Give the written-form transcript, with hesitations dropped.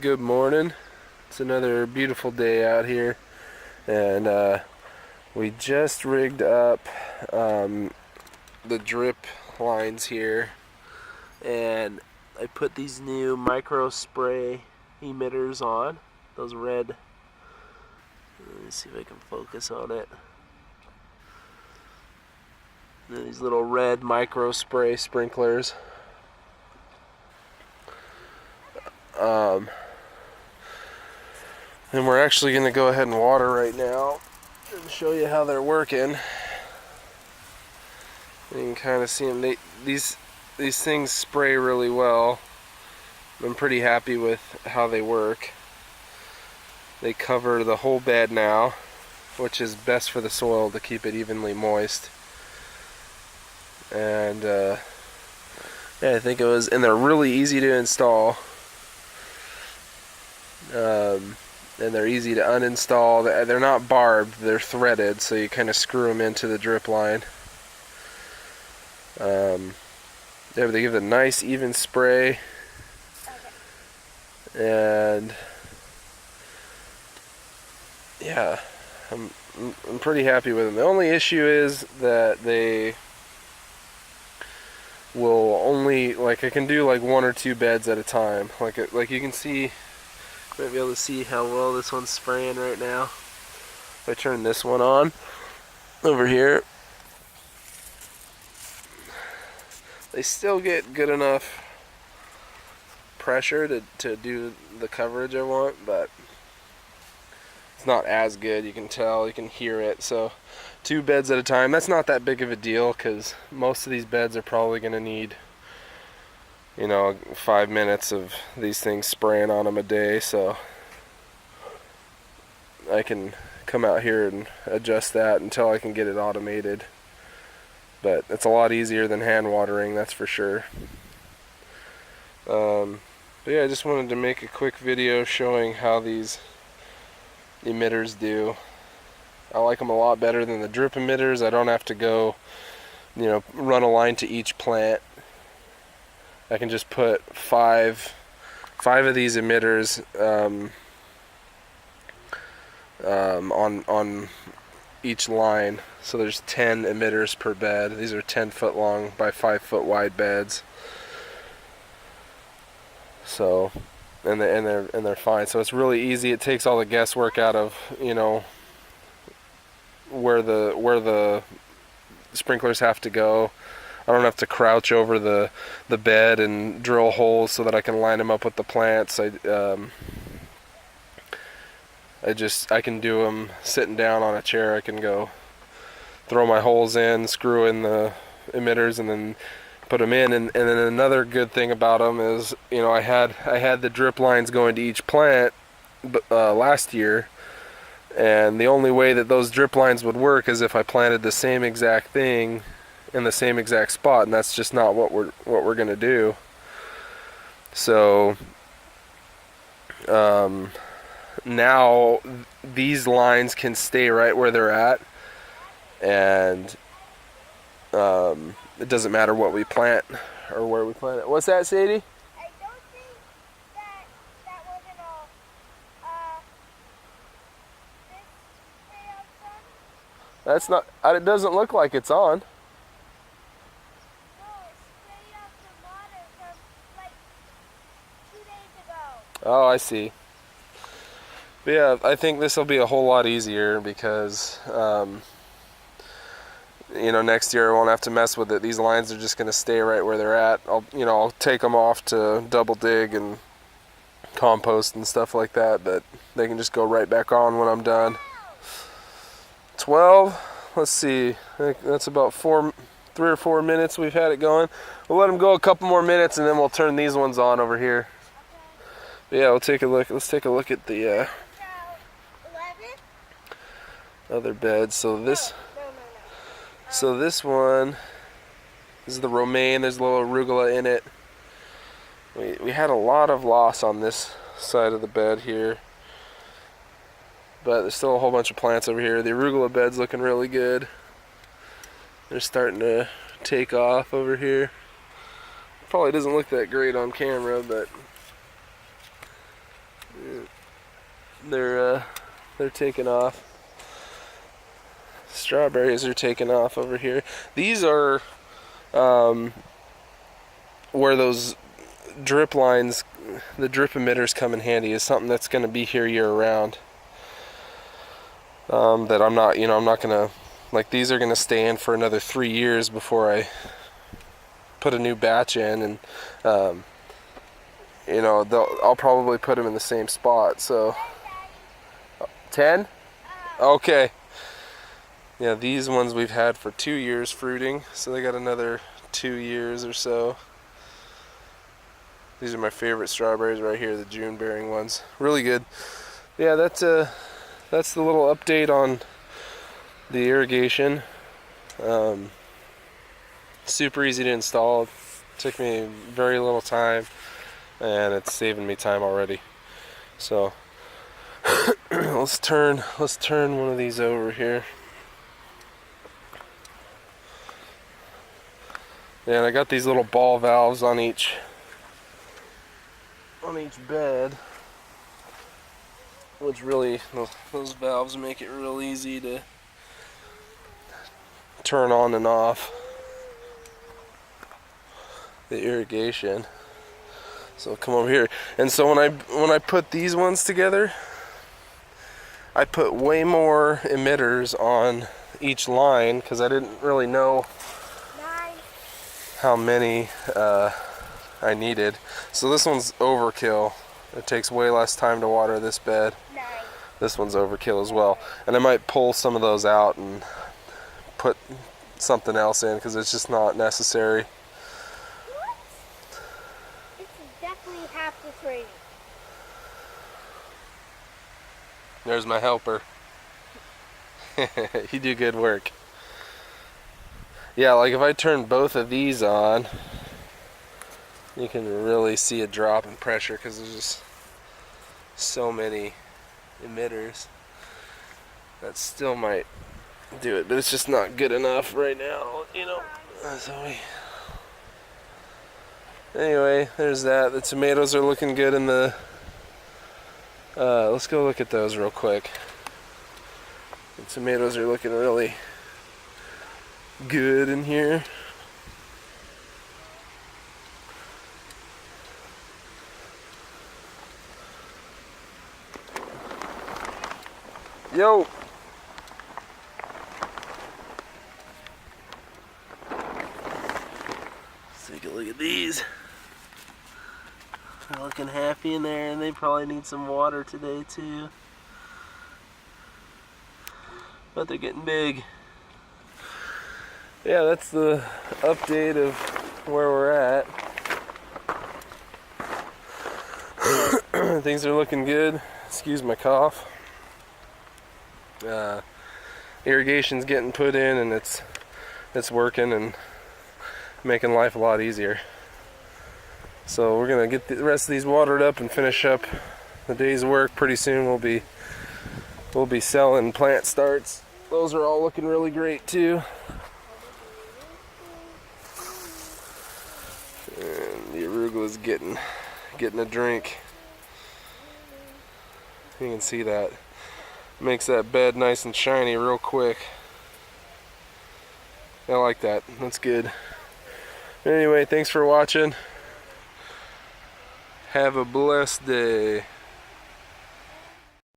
Good morning. It's another beautiful day out here, and we just rigged up the drip lines here, and I put these new micro spray emitters on, those red. Let me see if I can focus on it. These little red micro spray sprinklers. And we're actually going to go ahead and water right now and show you how they're working. You can kind of see them. These things spray really well. I'm pretty happy with how they work. They cover the whole bed now, which is best for the soil to keep it evenly moist. And yeah, I think it was, and they're really easy to install. And they're easy to uninstall. They're not barbed, they're threaded, so you kind of screw them into the drip line. Yeah, they give a nice even spray. And yeah, I'm pretty happy with them. The only issue is that they will only, like, I can do like 1 or 2 beds at a time. Like you can see, might be able to see how well this one's spraying right now. If I turn this one on over here, they still get good enough pressure to do the coverage I want, but it's not as good. You can tell, you can hear it. So 2 beds at a time, that's not that big of a deal, because most of these beds are probably going to need, 5 minutes of these things spraying on them a day, so I can come out here and adjust that until I can get it automated. But it's a lot easier than hand watering, that's for sure. But yeah, I just wanted to make a quick video showing how these emitters do. I like them a lot better than the drip emitters. I don't have to go, run a line to each plant. I can just put five of these emitters on each line. So there's 10 emitters per bed. These are 10-foot long by 5-foot wide beds. So, and they're fine. So it's really easy. It takes all the guesswork out of where the sprinklers have to go. I don't have to crouch over the bed and drill holes so that I can line them up with the plants. I can do them sitting down on a chair. I can go throw my holes in, screw in the emitters, and then put them in. And then another good thing about them is, I had the drip lines going to each plant last year, and the only way that those drip lines would work is if I planted the same exact thing in the same exact spot, and that's just not what we're gonna do. So now these lines can stay right where they're at, and it doesn't matter what we plant or where we plant it. What's that, Sadie? I don't think that wasn't all. This spray outside? That's not. It doesn't look like it's on. No, it sprayed out the water from like 2 days ago. Oh, I see. But yeah, I think this will be a whole lot easier because next year I won't have to mess with it. These lines are just going to stay right where they're at. I'll take them off to double dig and compost and stuff like that, but they can just go right back on when I'm done. 12. Let's see. I think that's about 3 or 4 minutes we've had it going. We'll let them go a couple more minutes, and then we'll turn these ones on over here. But yeah, we'll take a look. Let's take a look at the other bed. So this one, this is the romaine. There's a little arugula in it. We had a lot of loss on this side of the bed here, but there's still a whole bunch of plants over here. The arugula bed's looking really good. They're starting to take off over here. Probably doesn't look that great on camera, but they're taking off. Strawberries are taking off over here. These are where those drip lines, the drip emitters come in handy. Is something that's going to be here year round. That I'm not going to, like, these are going to stay in for another 3 years before I put a new batch in, and I'll probably put them in the same spot. So 10? Okay. Yeah, these ones we've had for 2 years fruiting, so they got another 2 years or so. These are my favorite strawberries right here, the June bearing ones. Really good. Yeah, that's the little update on the irrigation. Super easy to install. Took me very little time, and it's saving me time already. So let's turn one of these over here. Yeah, and I got these little ball valves on each bed, which really, those valves make it real easy to turn on and off the irrigation. So come over here, and so when I put these ones together, I put way more emitters on each line because I didn't really know how many I needed. So this one's overkill. It takes way less time to water this bed. This one's overkill as well. And I might pull some of those out and put something else in because it's just not necessary. What? This is definitely half this rating. There's my helper. You do good work. Yeah, like if I turn both of these on, you can really see a drop in pressure because there's just so many emitters. That still might do it, but it's just not good enough right now, So anyway, there's that. The tomatoes are looking good in the... let's go look at those real quick. The tomatoes are looking really good in here. Yo! Let's take a look at these. They're looking happy in there, and they probably need some water today too. But they're getting big. Yeah, that's the update of where we're at. Things are looking good. Excuse my cough. Irrigation's getting put in, and it's working and making life a lot easier. So we're gonna get the rest of these watered up and finish up the day's work. Pretty soon we'll be selling plant starts. Those are all looking really great too. And the arugula's getting a drink. You can see that. Makes that bed nice and shiny real quick. I like that. That's good. Anyway, thanks for watching. Have a blessed day.